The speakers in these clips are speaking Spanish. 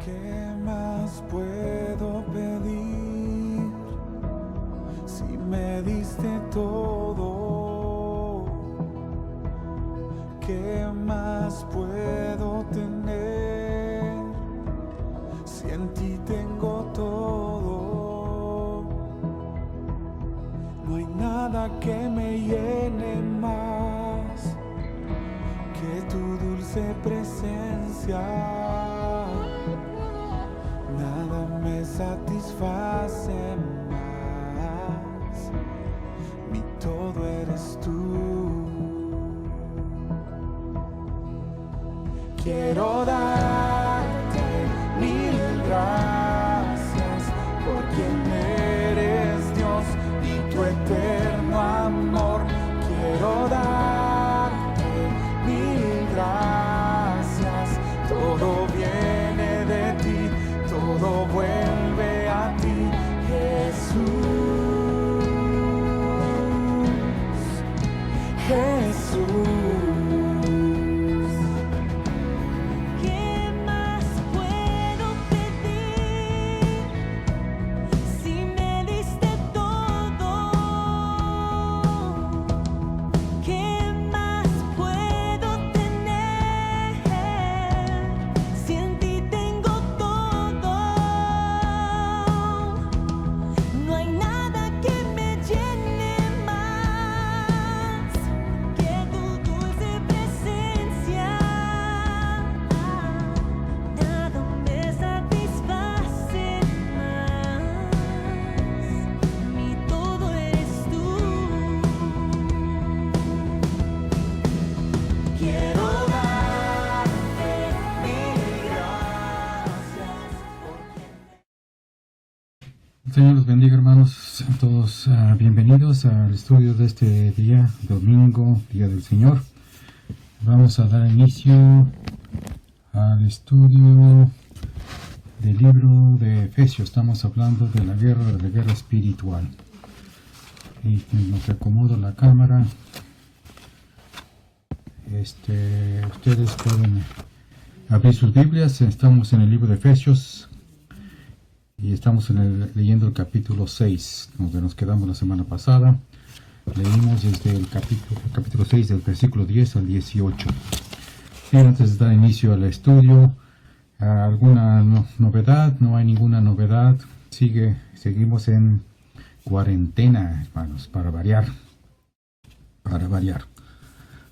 ¿Qué más puedo pedir si me diste todo? ¿Qué más puedo tener si en ti tengo todo? No hay nada que me llene más que tu dulce presencia. Nada me satisface más, mi todo eres tú. Quiero darte mil gracias por quien eres Dios y tu eterno amor. Quiero darte mil gracias, todo viene de ti, todo vuelve a ti, Jesús, Jesús. Señor los bendiga, hermanos. Sean todos bienvenidos al estudio de este día, domingo, Día del Señor. Vamos a dar inicio al estudio del libro de Efesios. Estamos hablando de la guerra espiritual. Y nos acomodo la cámara. Ustedes pueden abrir sus Biblias. Estamos en el libro de Efesios. Y estamos leyendo el capítulo 6, donde nos quedamos la semana pasada. Leímos desde el capítulo 6, del versículo 10 al 18. Y antes de dar inicio al estudio, ¿alguna novedad? No hay ninguna novedad. Seguimos en cuarentena, hermanos, para variar.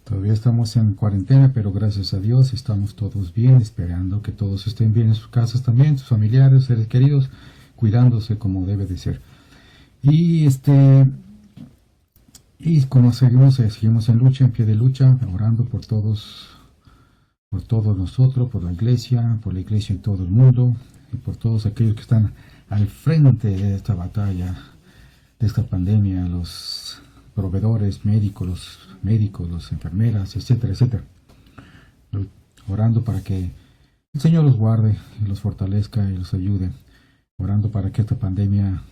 Todavía estamos en cuarentena, pero gracias a Dios estamos todos bien, esperando que todos estén bien en sus casas también, sus familiares, seres queridos, cuidándose como debe de ser. Y como seguimos en lucha, en pie de lucha, orando por todos nosotros, por la iglesia en todo el mundo, y por todos aquellos que están al frente de esta batalla, de esta pandemia, los proveedores, médicos, las enfermeras, etcétera. Orando para que el Señor los guarde y los fortalezca y los ayude. Orando para que esta pandemia,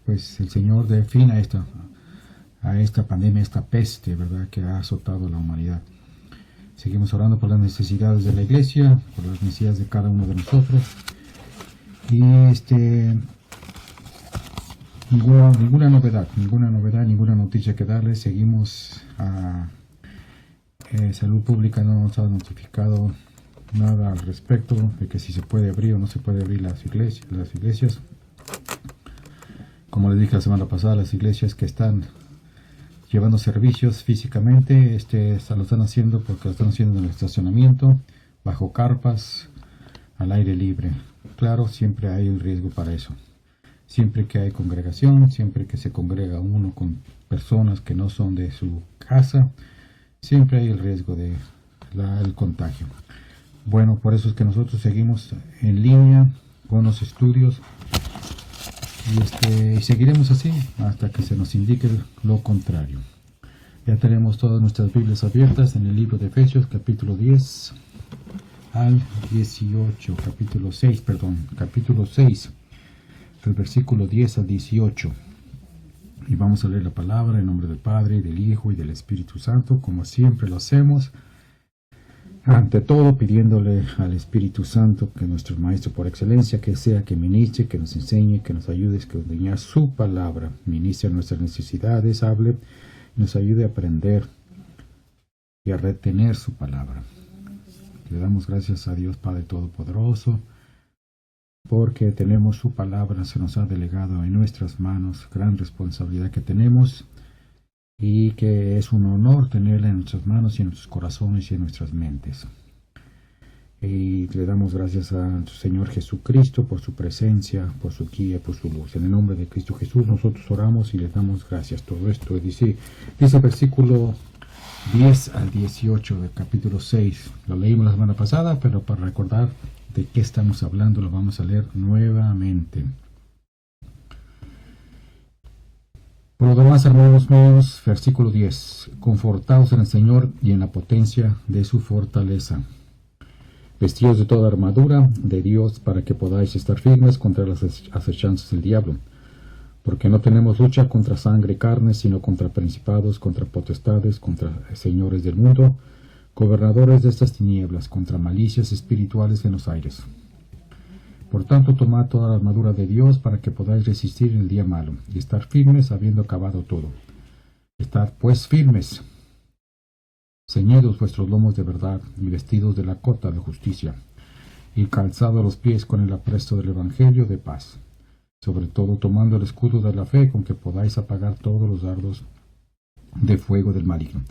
pues el Señor dé fin a esta pandemia, esta peste, ¿verdad?, que ha azotado a la humanidad. Seguimos orando por las necesidades de la iglesia, por las necesidades de cada uno de nosotros. Y ninguna novedad, ninguna noticia que darles. Seguimos Salud Pública no nos ha notificado nada al respecto de que si se puede abrir o no se puede abrir las iglesias. Como les dije la semana pasada, las iglesias que están llevando servicios físicamente, lo están haciendo porque lo están haciendo en el estacionamiento, bajo carpas, al aire libre. Claro, siempre hay un riesgo para eso. Siempre que hay congregación, siempre que se congrega uno con personas que no son de su casa, siempre hay el riesgo del contagio. Bueno, por eso es que nosotros seguimos en línea con los estudios y seguiremos así hasta que se nos indique lo contrario. Ya tenemos todas nuestras Biblias abiertas en el libro de Efesios, capítulo 10 al 18, capítulo 6, del versículo 10 al 18. Y vamos a leer la palabra en nombre del Padre, y del Hijo y del Espíritu Santo, como siempre lo hacemos. ante todo pidiéndole al Espíritu Santo, que nuestro Maestro por excelencia, que sea que ministre, que nos enseñe, que nos ayude a escudriñar su palabra, ministre nuestras necesidades, hable, nos ayude a aprender y a retener su palabra. Le damos gracias a Dios Padre Todopoderoso, porque tenemos su palabra, se nos ha delegado en nuestras manos, gran responsabilidad que tenemos, y que es un honor tenerla en nuestras manos y en nuestros corazones y en nuestras mentes. Y le damos gracias a nuestro Señor Jesucristo por su presencia, por su guía, por su luz. En el nombre de Cristo Jesús nosotros oramos y le damos gracias. Todo esto dice versículo 10 al 18 del capítulo 6. Lo leímos la semana pasada, pero para recordar de qué estamos hablando lo vamos a leer nuevamente. Por lo demás, hermanos míos, versículo 10. Confortaos en el Señor y en la potencia de su fortaleza. Vestidos de toda armadura de Dios para que podáis estar firmes contra las acechanzas del diablo. Porque no tenemos lucha contra sangre y carne, sino contra principados, contra potestades, contra señores del mundo, gobernadores de estas tinieblas, contra malicias espirituales en los aires. Por tanto, tomad toda la armadura de Dios para que podáis resistir en el día malo, y estar firmes habiendo acabado todo. Estad pues firmes, ceñidos vuestros lomos de verdad, y vestidos de la cota de justicia, y calzados los pies con el apresto del Evangelio de paz. Sobre todo tomando el escudo de la fe, con que podáis apagar todos los dardos de fuego del maligno,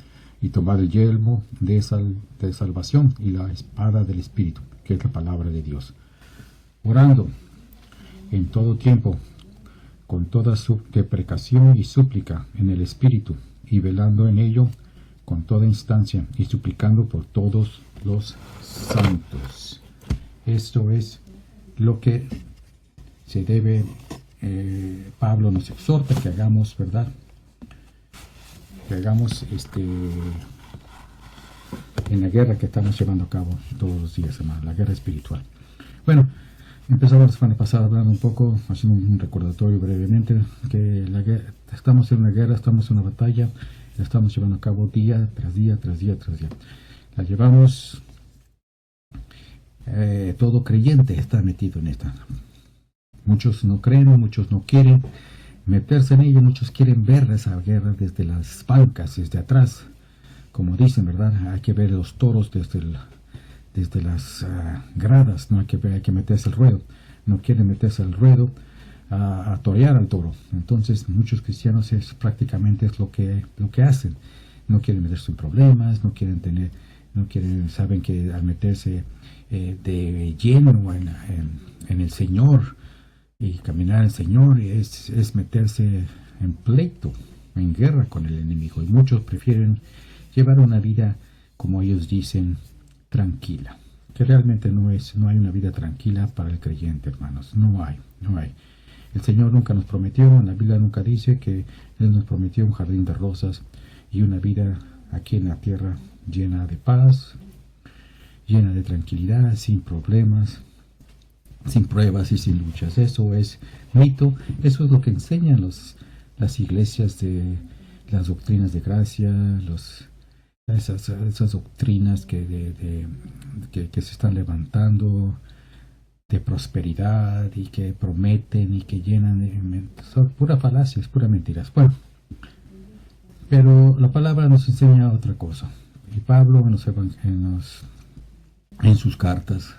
y tomad el yelmo de salvación y la espada del Espíritu, que es la palabra de Dios. Orando en todo tiempo, con toda su deprecación y súplica en el Espíritu, y velando en ello con toda instancia, y suplicando por todos los santos. Esto es lo que se debe, Pablo nos exhorta que hagamos, ¿verdad? Que hagamos en la guerra que estamos llevando a cabo todos los días, hermano, la guerra espiritual. Bueno, empezamos la semana pasada hablando un poco, haciendo un recordatorio brevemente, que estamos en una guerra, estamos en una batalla, la estamos llevando a cabo día tras día, tras día, tras día. La llevamos, todo creyente está metido en esta. Muchos no creen, muchos no quieren meterse en ello, muchos quieren ver esa guerra desde las bancas, desde atrás. Como dicen, ¿verdad? Hay que ver los toros desde las gradas, no hay que meterse al ruedo. No quieren meterse al ruedo a torear al toro. Entonces muchos cristianos prácticamente es lo que hacen. No quieren meterse en problemas, saben que al meterse de lleno en el Señor y caminar en el Señor es meterse en pleito, en guerra con el enemigo. Y muchos prefieren llevar una vida, como ellos dicen, tranquila, que realmente no hay una vida tranquila para el creyente, hermanos, no hay. El Señor nunca nos prometió, en la Biblia nunca dice que Él nos prometió un jardín de rosas y una vida aquí en la tierra llena de paz, llena de tranquilidad, sin problemas, sin pruebas y sin luchas. Eso es mito, eso es lo que enseñan las iglesias de las doctrinas de gracia, esas doctrinas que se están levantando de prosperidad y que prometen y que llenan son pura falacia, es pura mentiras. Bueno, pero la palabra nos enseña otra cosa. Y Pablo en sus cartas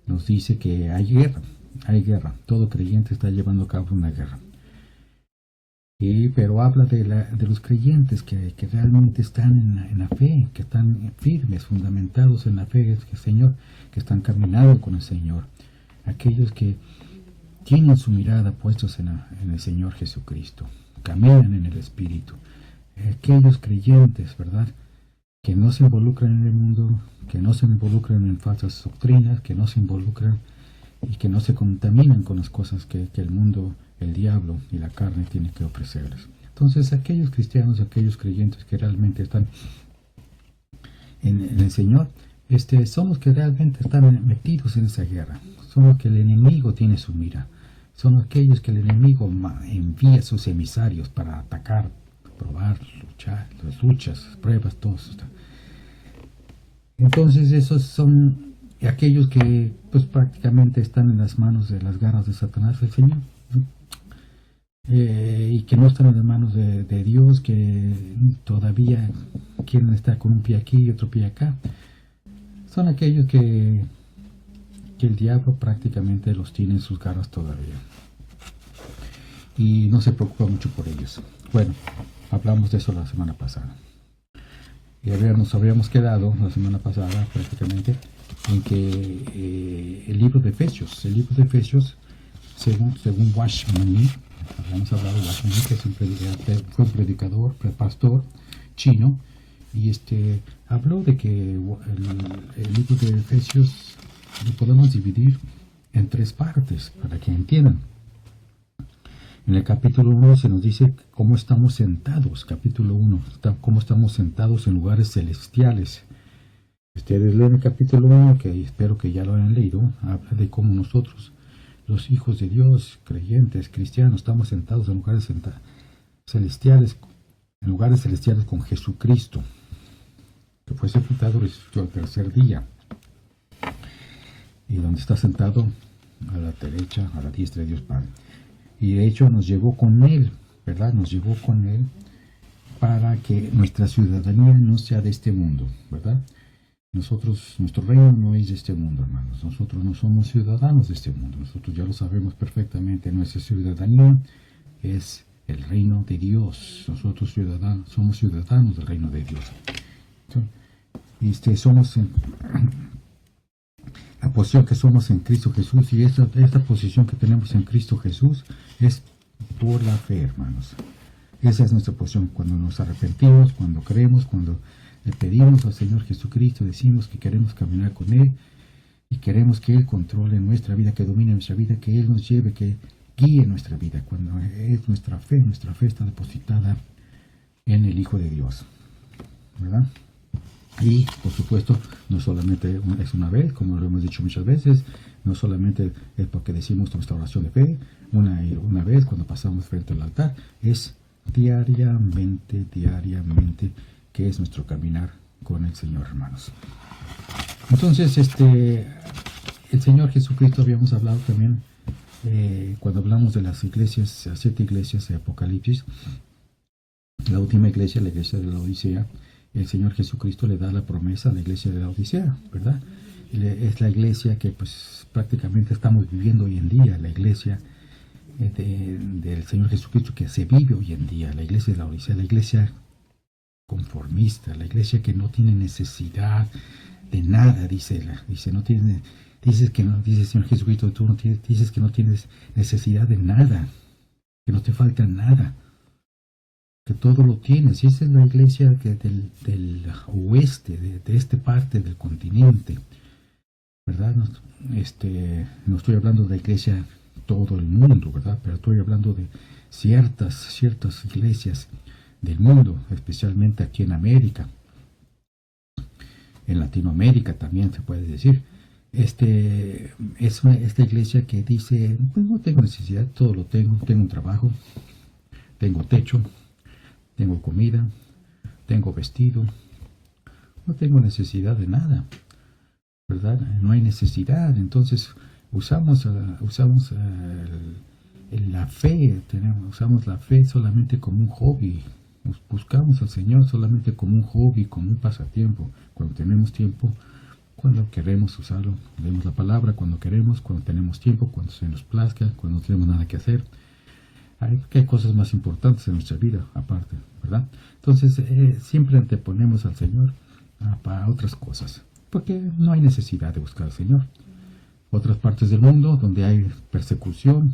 nos dice que hay guerra. Todo creyente está llevando a cabo una guerra. Pero habla de los creyentes que realmente están en la fe, que están firmes, fundamentados en la fe, que están caminando con el Señor. Aquellos que tienen su mirada puestos en el Señor Jesucristo, caminan en el Espíritu. Aquellos creyentes, ¿verdad?, que no se involucran en el mundo, que no se involucran en falsas doctrinas, que no se involucran y que no se contaminan con las cosas que el mundo, el diablo y la carne tienen que ofrecerles. Entonces, aquellos cristianos, aquellos creyentes que realmente están en el Señor, son los que realmente están metidos en esa guerra. Son los que el enemigo tiene su mira. Son aquellos que el enemigo envía sus emisarios para atacar, probar, luchar, las luchas, las pruebas, todo eso. Entonces esos son aquellos que pues prácticamente están en las manos de las garras de Satanás, el Señor, ¿no? Y que no están en las manos de Dios, que todavía quieren estar con un pie aquí y otro pie acá. Son aquellos que el diablo prácticamente los tiene en sus garras todavía. Y no se preocupa mucho por ellos. Bueno, hablamos de eso la semana pasada. Y nos habíamos quedado la semana pasada prácticamente en que el libro de Efesios, según Watchman, habíamos hablado de Watchman, que fue un predicador, pastor chino, y habló de que el libro de Efesios lo podemos dividir en 3 partes para que entiendan. En el capítulo 1 se nos dice cómo estamos sentados, capítulo 1, cómo estamos sentados en lugares celestiales. Ustedes leen el capítulo 1, que espero que ya lo hayan leído, habla de cómo nosotros, los hijos de Dios, creyentes, cristianos, estamos sentados en lugares celestiales, con Jesucristo, que fue sepultado y resucitó al tercer día, y donde está sentado a la derecha, a la diestra de Dios Padre. Y de hecho nos llevó con Él, ¿verdad? Nos llevó con Él para que nuestra ciudadanía no sea de este mundo, ¿verdad? Nuestro reino no es de este mundo, hermanos. Nosotros no somos ciudadanos de este mundo. Nosotros ya lo sabemos perfectamente. Nuestra ciudadanía es el reino de Dios. Nosotros somos ciudadanos del reino de Dios. Somos la posición que somos en Cristo Jesús, y esta posición que tenemos en Cristo Jesús es por la fe, hermanos. Esa es nuestra posición cuando nos arrepentimos, cuando creemos, cuando le pedimos al Señor Jesucristo, decimos que queremos caminar con Él y queremos que Él controle nuestra vida, que domine nuestra vida, que Él nos lleve, que guíe nuestra vida. Cuando es nuestra fe está depositada en el Hijo de Dios, ¿verdad? Y por supuesto no solamente es una vez, como lo hemos dicho muchas veces, no solamente es porque decimos nuestra oración de fe una vez cuando pasamos frente al altar, es diariamente que es nuestro caminar con el Señor, hermanos. Entonces el Señor Jesucristo, habíamos hablado también cuando hablamos de las 7 iglesias de Apocalipsis, la última iglesia, la iglesia de la Odisea. El Señor Jesucristo le da la promesa a la iglesia de la Odisea, ¿verdad? Es la iglesia que pues prácticamente estamos viviendo hoy en día, la iglesia del Señor Jesucristo que se vive hoy en día, la iglesia de la Odisea, la iglesia conformista, la iglesia que no tiene necesidad de nada, dice el Señor Jesucristo, dices que no tienes necesidad de nada, que no te falta nada, que todo lo tienes. Y esa es la iglesia del oeste, de esta parte del continente, ¿verdad? No estoy hablando de la iglesia todo el mundo, ¿verdad? Pero estoy hablando de ciertas iglesias del mundo, especialmente aquí en América, en Latinoamérica también se puede decir. Esta iglesia que dice, pues no tengo necesidad, todo lo tengo un trabajo, tengo techo, tengo comida, tengo vestido, no tengo necesidad de nada, ¿verdad? No hay necesidad. Entonces usamos la fe, usamos la fe solamente como un hobby. Buscamos al Señor solamente como un hobby, como un pasatiempo. Cuando tenemos tiempo, cuando queremos usarlo, leemos la palabra cuando queremos, cuando tenemos tiempo, cuando se nos plazca, cuando no tenemos nada que hacer. Hay cosas más importantes en nuestra vida, aparte, ¿verdad? Entonces, siempre anteponemos al Señor para otras cosas, porque no hay necesidad de buscar al Señor. Otras partes del mundo donde hay persecución,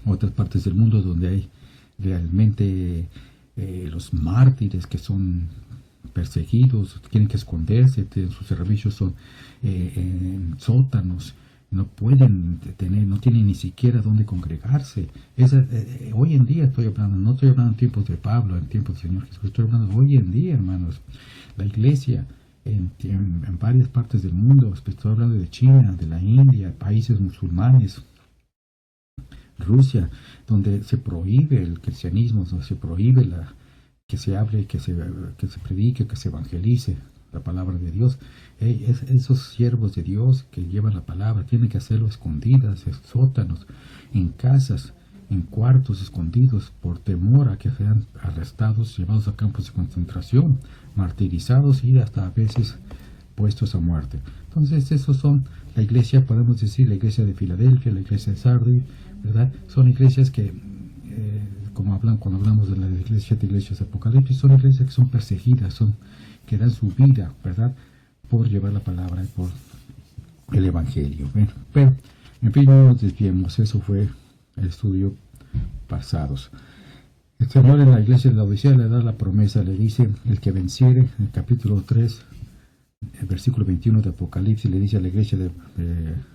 otras partes del mundo donde hay realmente los mártires que son perseguidos, tienen que esconderse, sus servicios son en sótanos, no tienen ni siquiera dónde congregarse. Hoy en día estoy hablando, no estoy hablando en tiempos de Pablo, en tiempos del Señor Jesús, estoy hablando hoy en día, hermanos. La iglesia en varias partes del mundo, estoy hablando de China, de la India, países musulmanes, Rusia, donde se prohíbe el cristianismo, donde se prohíbe que se hable, que se predique, que se evangelice, la palabra de Dios. Esos siervos de Dios que llevan la palabra tienen que hacerlo escondidas, en sótanos, en casas, en cuartos escondidos, por temor a que sean arrestados, llevados a campos de concentración, martirizados y hasta a veces puestos a muerte. Entonces, esos son la iglesia, podemos decir, la iglesia de Filadelfia, la iglesia de Sardis, ¿verdad? Son iglesias que, cuando hablamos de la iglesia de iglesias de Apocalipsis, son iglesias que son perseguidas, que dan su vida, ¿verdad?, por llevar la palabra y por el evangelio. Bueno, pero, en fin, no nos desviemos, eso fue el estudio pasados. El Señor en la iglesia de la Odisea le da la promesa, le dice, el que venciere, en el capítulo 3, el versículo 21 de Apocalipsis, le dice a la iglesia de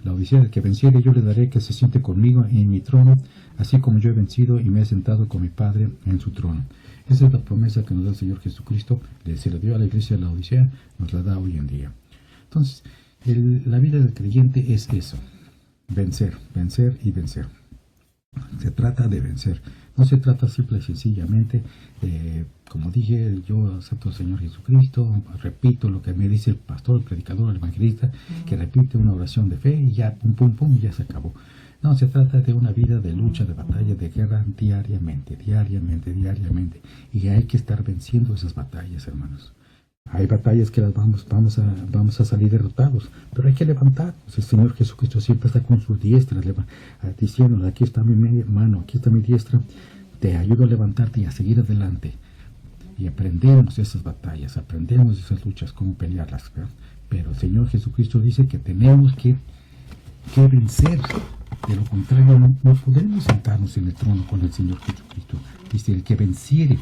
la Odisea, el que venciere yo le daré que se siente conmigo en mi trono, así como yo he vencido y me he sentado con mi Padre en su trono. Esa es la promesa que nos da el Señor Jesucristo, se la dio a la iglesia de la Odisea, nos la da hoy en día. Entonces, la vida del creyente es eso, vencer, vencer y vencer. Se trata de vencer, no se trata simple y sencillamente, como dije, yo acepto al Señor Jesucristo, repito lo que me dice el pastor, el predicador, el evangelista, que repite una oración de fe y ya, pum, pum, pum, ya se acabó. No, se trata de una vida de lucha, de batalla, de guerra diariamente, y hay que estar venciendo esas batallas, hermanos. Hay batallas que las vamos a salir derrotados, pero hay que levantarnos. El Señor Jesucristo siempre está con sus diestras, diciendo, aquí está mi mano, aquí está mi diestra, te ayudo a levantarte y a seguir adelante. Y aprendemos esas batallas, aprendemos esas luchas, cómo pelearlas, ¿verdad? Pero el Señor Jesucristo dice que tenemos que vencer. De lo contrario, no podemos sentarnos en el trono con el Señor Jesucristo. Dice, el que venciere,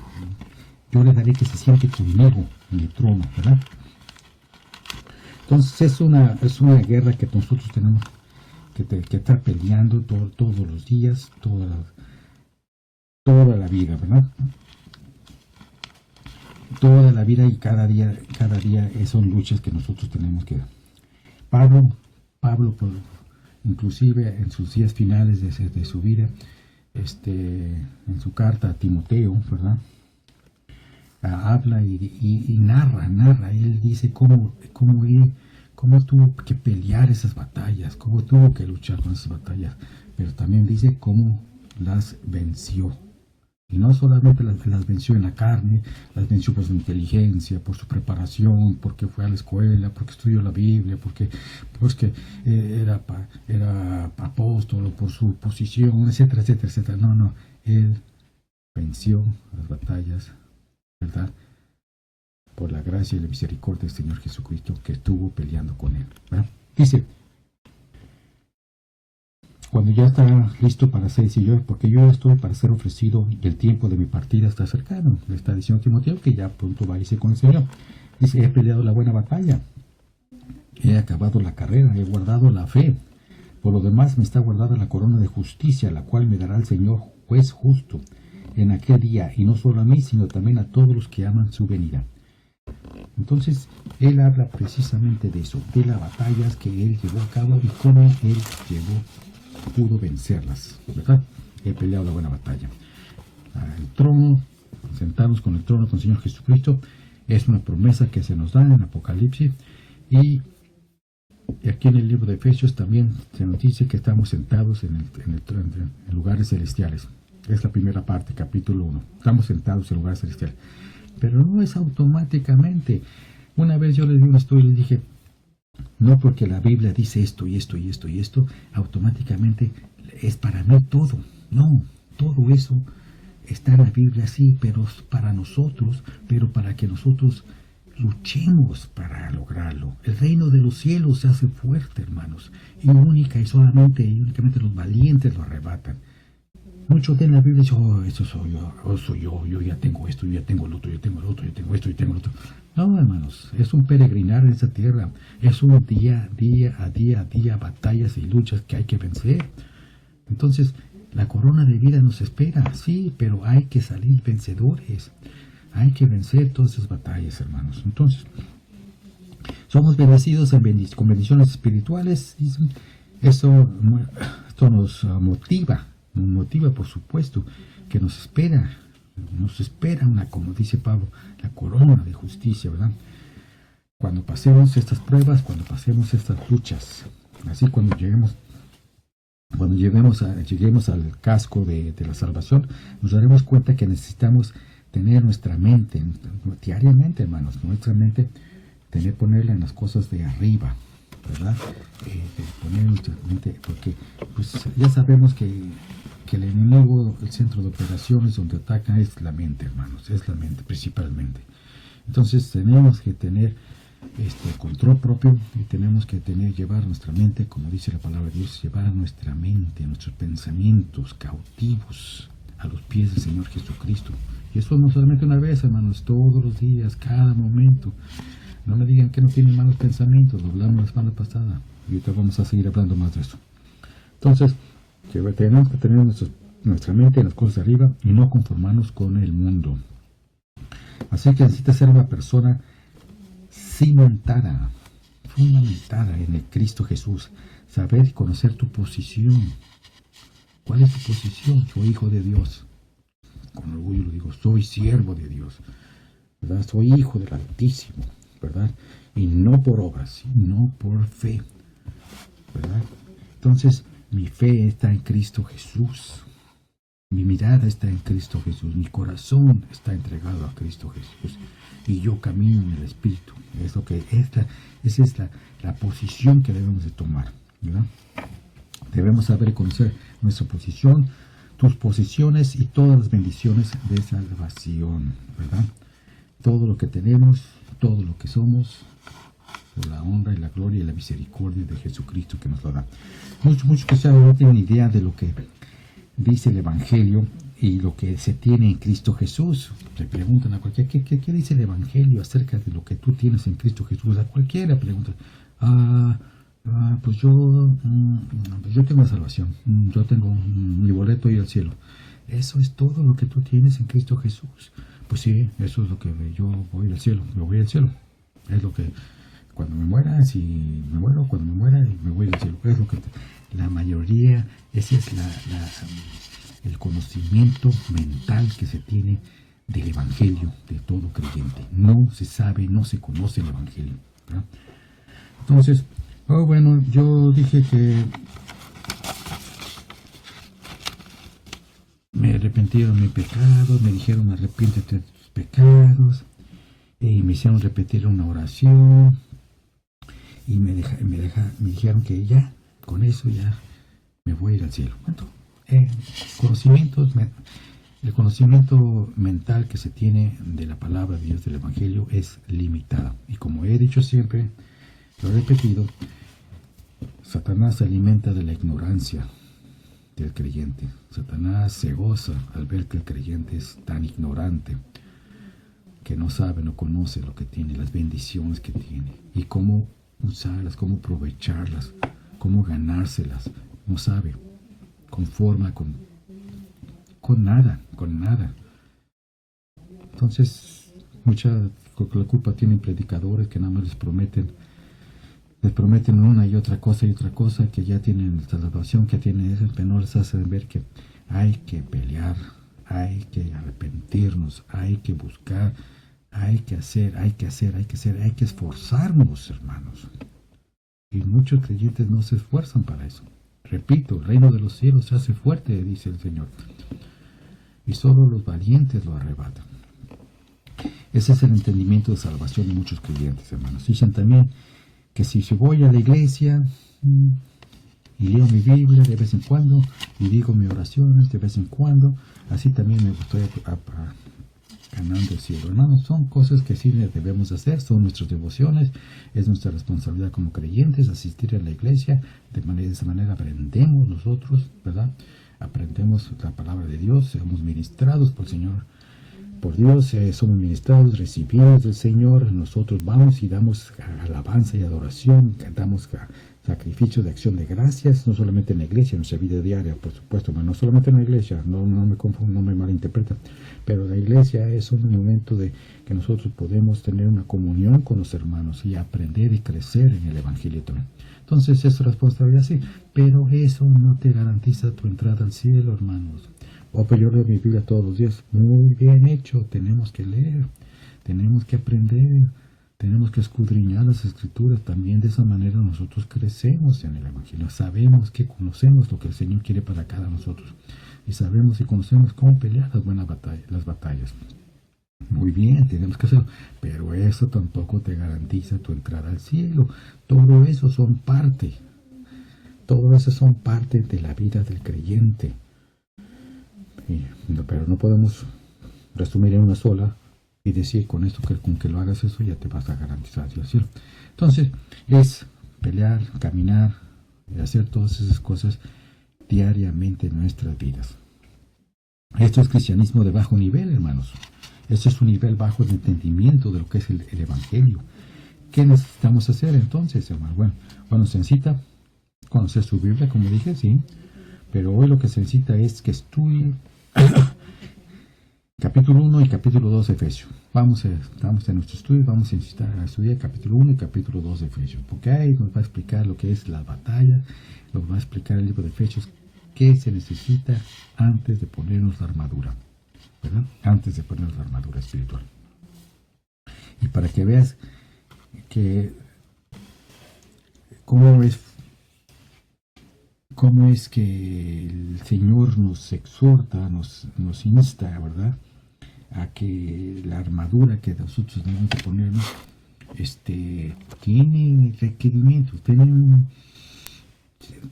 yo le daré que se siente conmigo en el trono, ¿verdad? Entonces es una guerra que nosotros tenemos que estar peleando todos los días, toda la vida, ¿verdad? Toda la vida y cada día son luchas que nosotros tenemos que... Pablo, inclusive en sus días finales de su vida, en su carta a Timoteo, ¿verdad?, habla y narra, él dice cómo tuvo que pelear esas batallas, cómo tuvo que luchar con esas batallas, pero también dice cómo las venció. Y no solamente las venció en la carne, las venció por su inteligencia, por su preparación, porque fue a la escuela, porque estudió la Biblia, porque era apóstol, por su posición, etcétera, etcétera, etcétera. No, él venció las batallas, ¿verdad?, por la gracia y la misericordia del Señor Jesucristo que estuvo peleando con él, ¿verdad? Dice, cuando ya está listo para ser, dice yo, porque yo estoy para ser ofrecido y el tiempo de mi partida está cercano. Le está diciendo Timoteo que ya pronto va a irse con el Señor. Dice, he peleado la buena batalla, he acabado la carrera, he guardado la fe. Por lo demás me está guardada la corona de justicia, la cual me dará el Señor juez justo en aquel día, y no solo a mí, sino también a todos los que aman su venida. Entonces, él habla precisamente de eso, de las batallas que él llevó a cabo y cómo él pudo vencerlas, ¿verdad? He peleado la buena batalla. El trono, sentarnos con el trono con el Señor Jesucristo, es una promesa que se nos da en Apocalipsis, y aquí en el libro de Efesios también se nos dice que estamos sentados en lugares celestiales. Es la primera parte, capítulo 1. Estamos sentados en lugares celestiales. Pero no es automáticamente. Una vez yo les di un estudio y les dije, no porque la Biblia dice esto y esto y esto y esto, automáticamente es para mí todo. No, todo eso está en la Biblia, sí, pero para nosotros, pero para que nosotros luchemos para lograrlo. El reino de los cielos se hace fuerte, hermanos, y únicamente los valientes lo arrebatan. Muchos de la Biblia dicen, eso soy yo ya tengo esto, yo ya tengo el otro, yo tengo el otro, yo tengo esto, yo tengo el otro. No, hermanos, es un peregrinar en esa tierra, es un día a día, batallas y luchas que hay que vencer. Entonces, la corona de vida nos espera, sí, pero hay que salir vencedores, hay que vencer todas esas batallas, hermanos. Entonces, somos bendecidos con bendiciones espirituales, dicen. Esto nos motiva, por supuesto, que nos espera como dice Pablo, la corona de justicia, ¿verdad? cuando pasemos estas pruebas, cuando pasemos estas luchas, así lleguemos al casco de la salvación, nos daremos cuenta que necesitamos tener nuestra mente, diariamente, hermanos, nuestra mente, ponerla en las cosas de arriba, ¿verdad? Poner nuestra mente, porque pues ya sabemos que el enemigo, el centro de operaciones donde ataca es la mente, hermanos, es la mente principalmente. Entonces tenemos que tener control propio y tenemos que llevar nuestra mente, como dice la palabra de Dios, llevar nuestra mente, nuestros pensamientos cautivos a los pies del Señor Jesucristo. Y eso no solamente una vez, hermanos, todos los días, cada momento. No me digan que no tienen malos pensamientos, lo hablamos la semana pasada y ahorita vamos a seguir hablando más de eso. Entonces, tenemos que tener nuestra mente en las cosas de arriba y no conformarnos con el mundo. Así que necesitas ser una persona cimentada, fundamentada en el Cristo Jesús. Saber y conocer tu posición. ¿Cuál es tu posición? Soy hijo de Dios. Con orgullo lo digo, soy siervo de Dios, ¿verdad? Soy hijo del Altísimo, ¿verdad? Y no por obras, sino por fe, ¿verdad? Entonces, mi fe está en Cristo Jesús. Mi mirada está en Cristo Jesús. Mi corazón está entregado a Cristo Jesús. Y yo camino en el Espíritu. Esa es la posición que debemos de tomar, ¿verdad? Debemos saber y conocer nuestra posición, tus posiciones y todas las bendiciones de salvación, ¿verdad? Todo lo que tenemos, todo lo que somos, por la honra y la gloria y la misericordia de Jesucristo que nos lo da. Muchos cristianos no tienen idea de lo que dice el Evangelio y lo que se tiene en Cristo Jesús. Le preguntan a cualquiera, ¿qué dice el Evangelio acerca de lo que tú tienes en Cristo Jesús? A cualquiera pregunta, pues yo tengo la salvación, yo tengo mi boleto y al cielo. Eso es todo lo que tú tienes en Cristo Jesús. Pues sí, eso es lo que yo voy al cielo, me voy al cielo. Es lo que, cuando me muera, si me muero, cuando me muera, me voy al cielo. Es lo que la mayoría, ese es el conocimiento mental que se tiene del Evangelio de todo creyente. No se sabe, no se conoce el Evangelio, ¿verdad? Entonces, bueno, yo dije que me arrepentieron de mis pecados, me dijeron arrepiéntete de tus pecados, y me hicieron repetir una oración, y me dijeron que ya, con eso ya me voy a ir al cielo. Bueno, el conocimiento mental que se tiene de la palabra de Dios del Evangelio es limitado. Y como he dicho siempre, lo he repetido, Satanás se alimenta de la ignorancia del creyente. Satanás se goza al ver que el creyente es tan ignorante, que no sabe, no conoce lo que tiene, las bendiciones que tiene, y cómo usarlas, cómo aprovecharlas, cómo ganárselas. No sabe, conforma con nada. Entonces, la culpa tienen predicadores que nada más les prometen una y otra cosa, que ya tienen salvación, que tienen eso, pero no les hacen ver que hay que pelear, hay que arrepentirnos, hay que buscar, hay que esforzarnos, hermanos. Y muchos creyentes no se esfuerzan para eso. Repito, el reino de los cielos se hace fuerte, dice el Señor, y solo los valientes lo arrebatan. Ese es el entendimiento de salvación de muchos creyentes, hermanos. Dicen también que si voy a la iglesia y leo mi Biblia de vez en cuando y digo mis oraciones de vez en cuando, así también me estoy ganando el cielo. Hermanos, son cosas que sí debemos hacer, son nuestras devociones, es nuestra responsabilidad como creyentes asistir a la iglesia. De esa manera aprendemos nosotros, ¿verdad? Aprendemos la palabra de Dios, somos ministrados por el Señor. Por Dios somos ministrados, recibidos del Señor. Nosotros vamos y damos alabanza y adoración, damos sacrificio de acción de gracias, no solamente en la iglesia, en nuestra vida diaria, por supuesto, no solamente en la iglesia, no me confundo, no me malinterpreten, pero la iglesia es un momento de que nosotros podemos tener una comunión con los hermanos y aprender y crecer en el Evangelio también. Entonces es responsabilidad, sí, pero eso no te garantiza tu entrada al cielo, hermanos. Pero yo leo mi Biblia todos los días. Muy bien hecho. Tenemos que leer. Tenemos que aprender. Tenemos que escudriñar las Escrituras. También de esa manera nosotros crecemos en el Evangelio. Sabemos que conocemos lo que el Señor quiere para cada nosotros. Y sabemos y conocemos cómo pelear las batallas. Muy bien, tenemos que hacerlo. Pero eso tampoco te garantiza tu entrada al cielo. Todo eso son parte. Todo eso son parte de la vida del creyente. Pero no podemos resumir en una sola y decir con esto que con que lo hagas eso ya te vas a garantizar el cielo. Entonces es pelear, caminar y hacer todas esas cosas diariamente en nuestras vidas. Esto es cristianismo de bajo nivel, hermanos. Este es un nivel bajo de entendimiento de lo que es el Evangelio. ¿Qué necesitamos hacer entonces, hermano? Bueno, se necesita conocer su Biblia, como dije, sí. Pero hoy lo que se necesita es que estudie capítulo 1 y capítulo 2 de Efesios. Estamos en nuestro estudio, vamos a necesitar estudiar capítulo 1 y capítulo 2 de Efesios. Porque ahí nos va a explicar lo que es la batalla, nos va a explicar el libro de Efesios, qué se necesita antes de ponernos la armadura, ¿verdad? Antes de ponernos la armadura espiritual. Y para que veas que cómo es que el Señor nos exhorta, nos insta, ¿verdad?, a que la armadura que nosotros debemos de ponernos tiene requerimientos,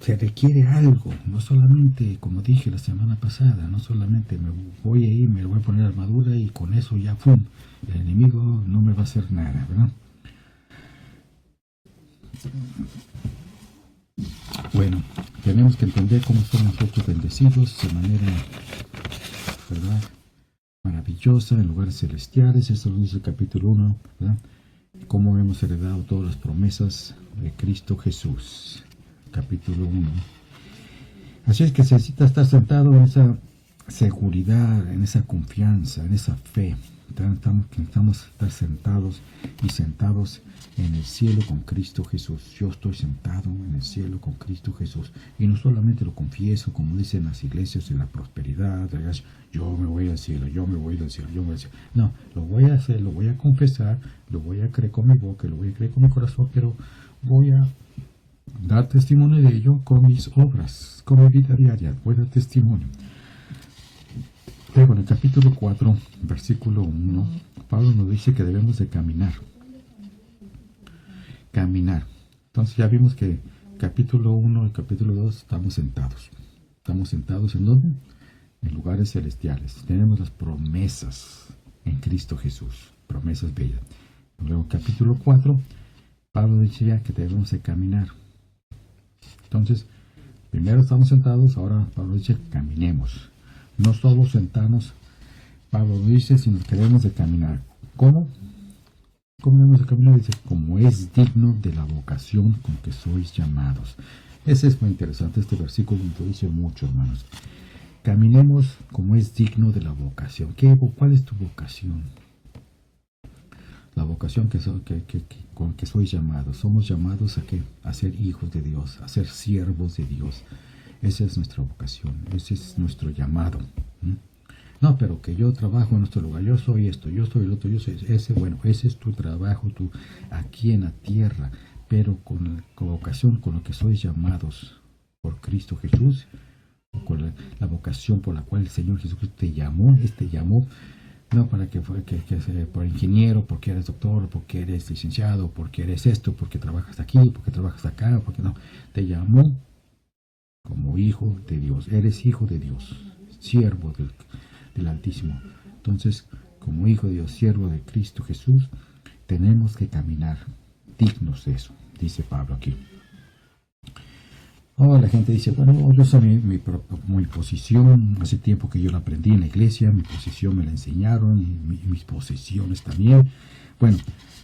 se requiere algo, no solamente, como dije la semana pasada, no solamente me voy a ir, me voy a poner armadura y con eso ya ¡fum!, el enemigo no me va a hacer nada, ¿verdad? Bueno, tenemos que entender cómo somos nosotros bendecidos de manera, ¿verdad?, maravillosa en lugares celestiales. Esto lo dice el capítulo 1, ¿verdad? Cómo hemos heredado todas las promesas de Cristo Jesús. Capítulo 1. Así es que se necesita estar sentado en esa seguridad, en esa confianza, en esa fe. Necesitamos estar sentados en el cielo con Cristo Jesús. Yo estoy sentado en el cielo con Cristo Jesús. Y no solamente lo confieso, como dicen las iglesias, en la prosperidad, yo me voy al cielo, yo me voy al cielo, yo me voy al cielo. No, lo voy a hacer, lo voy a confesar, lo voy a creer con mi boca, lo voy a creer con mi corazón, pero voy a dar testimonio de ello con mis obras, con mi vida diaria. Voy a dar testimonio. Luego en el capítulo 4, versículo 1, Pablo nos dice que debemos de caminar. Entonces ya vimos que capítulo 1 y capítulo 2 estamos sentados. ¿Estamos sentados en dónde? En lugares celestiales. Tenemos las promesas en Cristo Jesús. Promesas bellas. Luego capítulo 4, Pablo dice ya que debemos de caminar. Entonces, primero estamos sentados, ahora Pablo dice que caminemos. No solo sentarnos, Pablo dice, sino que debemos de caminar. ¿Cómo? ¿Cómo debemos de caminar? Dice, como es digno de la vocación con que sois llamados. Ese es muy interesante, este versículo lo dice mucho, hermanos. Caminemos como es digno de la vocación. ¿Cuál es tu vocación? La vocación con que sois llamados. Somos llamados a ser hijos de Dios, a ser siervos de Dios. Esa es nuestra vocación, ese es nuestro llamado. No, pero que yo trabajo en nuestro lugar, yo soy esto, yo soy el otro, yo soy ese. Bueno, ese es tu trabajo, tú aquí en la tierra, pero con vocación con lo que sois llamados por Cristo Jesús, con la vocación por la cual el Señor Jesucristo te llamó, no para que por ingeniero, porque eres doctor, porque eres licenciado, porque eres esto, porque trabajas aquí, porque trabajas acá, porque no, te llamó como hijo de Dios. Eres hijo de Dios, siervo del Altísimo. Entonces, como hijo de Dios, siervo de Cristo Jesús, tenemos que caminar dignos de eso, dice Pablo aquí. La gente dice, bueno, yo sé mi posición, hace tiempo que yo la aprendí en la iglesia, mi posición me la enseñaron, y mis posesiones también. Bueno,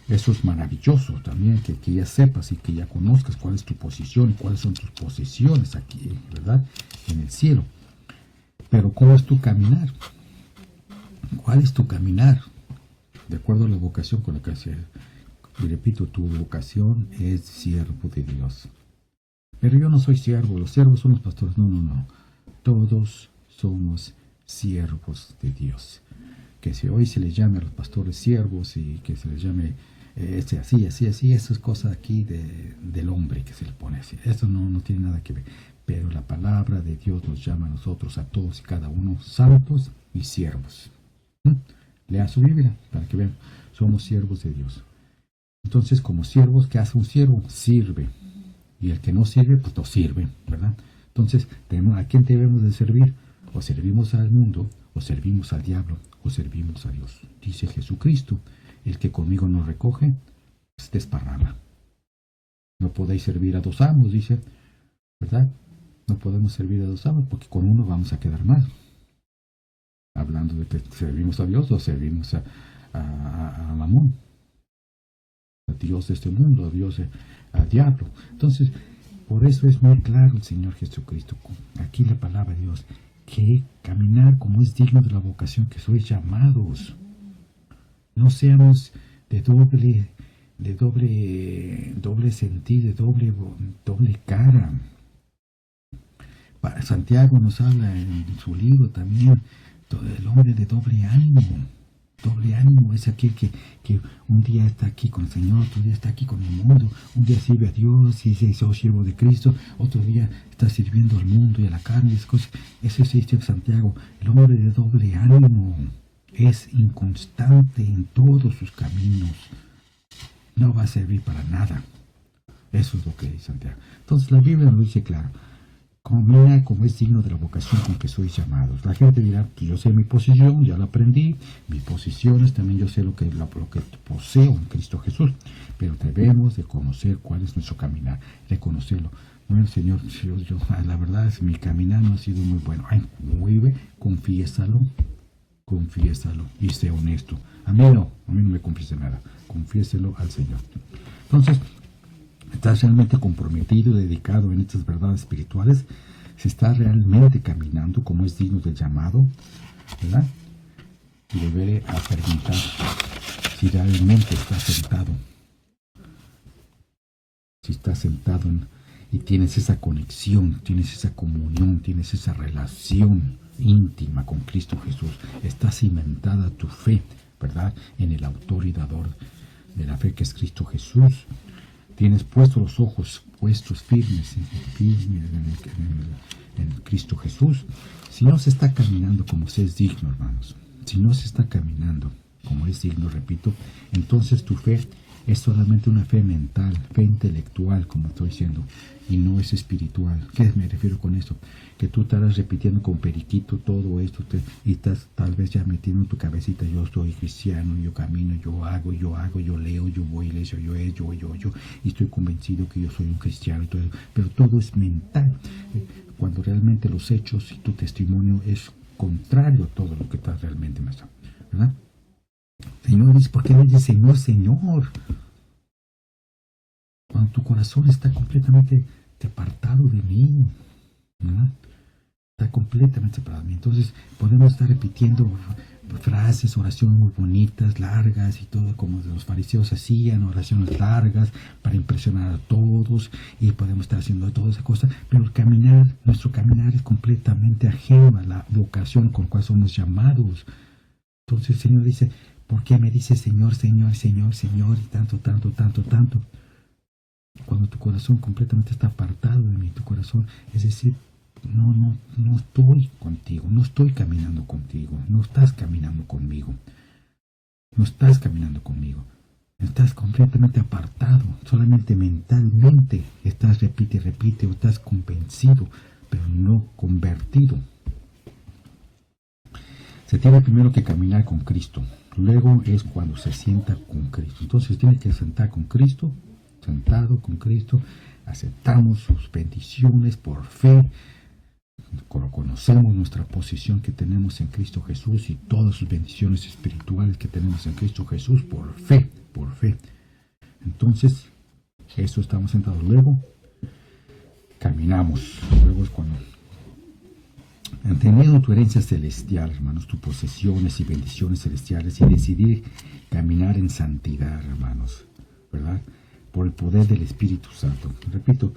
eso es maravilloso también, que ya sepas y que ya conozcas cuál es tu posición y cuáles son tus posesiones aquí, ¿verdad?, en el cielo. Pero ¿cómo es tu caminar? ¿Cuál es tu caminar? De acuerdo a la vocación con la que y repito, tu vocación es siervo de Dios. Pero yo no soy siervo, los siervos son los pastores. No. Todos somos siervos de Dios. Que si hoy se les llame a los pastores siervos y que se les llame así, eso es cosa aquí del hombre que se le pone así. Esto no tiene nada que ver. Pero la palabra de Dios nos llama a nosotros, a todos y cada uno, santos y siervos. Lea su Biblia para que vean, somos siervos de Dios. Entonces, como siervos, ¿qué hace un siervo? Sirve. Y el que no sirve, pues no sirve, ¿verdad? Entonces, ¿a quién debemos de servir? O servimos al mundo, o servimos al diablo, o servimos a Dios. Dice Jesucristo, el que conmigo no recoge, pues desparrama. No podéis servir a dos amos, dice, ¿verdad? No podemos servir a dos amos porque con uno vamos a quedar mal. Hablando de que servimos a Dios o servimos a Mamón. A Dios de este mundo, a Dios, al diablo. Entonces, por eso es muy claro el Señor Jesucristo. Aquí la palabra de Dios, que caminar como es digno de la vocación que sois llamados. No seamos de doble sentido, de doble cara. Santiago nos habla en su libro también, el hombre de doble ánimo. Doble ánimo es aquel que un día está aquí con el Señor, otro día está aquí con el mundo, un día sirve a Dios y se hizo siervo de Cristo, otro día está sirviendo al mundo y a la carne y esas cosas. Ese es Santiago, el hombre de doble ánimo. Es inconstante en todos sus caminos. No va a servir para nada. Eso es lo que dice Santiago. Entonces la Biblia nos dice claro. Camina como es digno de la vocación con que sois llamados. La gente dirá, pues yo sé mi posición, ya la aprendí, mis posiciones, también yo sé lo que poseo en Cristo Jesús, pero debemos de conocer cuál es nuestro caminar, reconocerlo. Bueno, Señor, yo la verdad es mi caminar no ha sido muy bueno. Muy bien, confiésalo y sé honesto. A mí no me confiese nada, confiéselo al Señor. Entonces, ¿estás realmente comprometido y dedicado en estas verdades espirituales? ¿Se está realmente caminando como es digno del llamado? ¿Verdad? Y deberé preguntar si realmente está sentado. Si estás sentado y tienes esa conexión, tienes esa comunión, tienes esa relación íntima con Cristo Jesús. Está cimentada tu fe, ¿verdad? En el autor y dador de la fe que es Cristo Jesús. Tienes puestos los ojos firmes en Cristo Jesús. Si no se está caminando como se es digno, hermanos, si no se está caminando como es digno, repito, entonces tu fe es solamente una fe mental, fe intelectual, como estoy diciendo, y no es espiritual. ¿Qué me refiero con esto? Que tú estarás repitiendo con periquito todo esto y estás tal vez ya metiendo en tu cabecita, yo soy cristiano, yo camino, yo hago, yo leo, yo voy a iglesia, yo, y estoy convencido que yo soy un cristiano y todo eso, pero todo es mental, cuando realmente los hechos y tu testimonio es contrario a todo lo que estás realmente, ¿verdad? Señor dice, ¿por qué me dice Señor, Señor? Cuando tu corazón está completamente apartado de mí, ¿verdad? Está completamente separado de mí. Entonces podemos estar repitiendo frases, oraciones muy bonitas, largas y todo, como los fariseos hacían, oraciones largas para impresionar a todos, y podemos estar haciendo toda esa cosa, pero nuestro caminar es completamente ajeno a la vocación con la cual somos llamados. Entonces el Señor dice, ¿por qué me dice Señor, Señor, Señor, Señor, y tanto? Cuando tu corazón completamente está apartado de mí, tu corazón, es decir, no estoy contigo, no estoy caminando contigo, no estás caminando conmigo, estás completamente apartado, solamente mentalmente estás repite, o estás convencido, pero no convertido. Se tiene primero que caminar con Cristo, luego es cuando se sienta con Cristo. Entonces tiene que sentar con Cristo, sentado con Cristo, aceptamos sus bendiciones por fe, conocemos nuestra posición que tenemos en Cristo Jesús y todas sus bendiciones espirituales que tenemos en Cristo Jesús por fe. Entonces, eso estamos sentados. Luego, caminamos. Luego es cuando, teniendo tu herencia celestial, hermanos, tus posesiones y bendiciones celestiales, y decidir caminar en santidad, hermanos, ¿verdad? Por el poder del Espíritu Santo. Repito,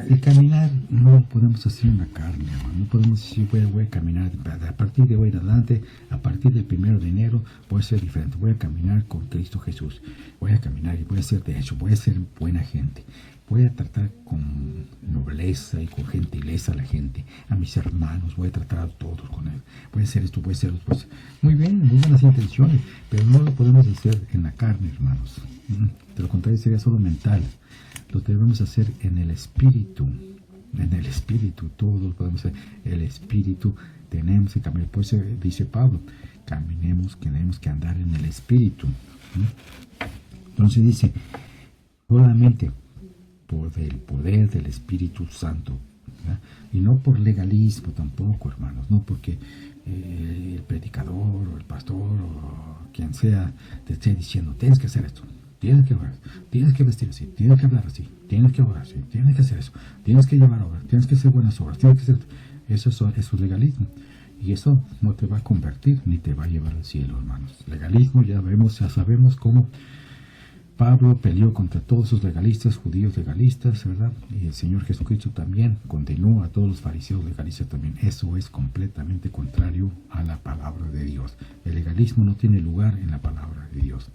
El caminar no lo podemos hacer en la carne, hermano. No podemos decir, voy a caminar a partir de hoy en adelante, a partir del 1 de enero, voy a ser diferente. Voy a caminar con Cristo Jesús. Voy a caminar y voy a ser de hecho, voy a ser buena gente. Voy a tratar con nobleza y con gentileza a la gente, a mis hermanos, voy a tratar a todos con él. Voy a hacer esto, voy a hacer esto. Muy bien, muy buenas intenciones, pero no lo podemos hacer en la carne, hermanos. De lo contrario sería solo mental. Lo debemos hacer en el espíritu. En el espíritu, todos podemos hacer. El espíritu tenemos que caminar. Por eso dice Pablo, caminemos, tenemos que andar en el espíritu. Entonces dice, solamente por el poder del Espíritu Santo, ¿verdad? Y no por legalismo tampoco, hermanos, no porque el predicador o el pastor o quien sea te esté diciendo, tienes que hacer esto, tienes que orar, tienes que vestir así, tienes que hablar así, tienes que orar así, tienes que hacer eso, tienes que llevar obras, tienes que hacer buenas obras, tienes que hacer... Eso es legalismo. Y eso no te va a convertir ni te va a llevar al cielo, hermanos. Legalismo, ya sabemos cómo Pablo peleó contra todos esos legalistas, judíos legalistas, ¿verdad? Y el Señor Jesucristo también condenó a todos los fariseos legalistas también. Eso es completamente contrario a la palabra de Dios. El legalismo no tiene lugar en la palabra de Dios.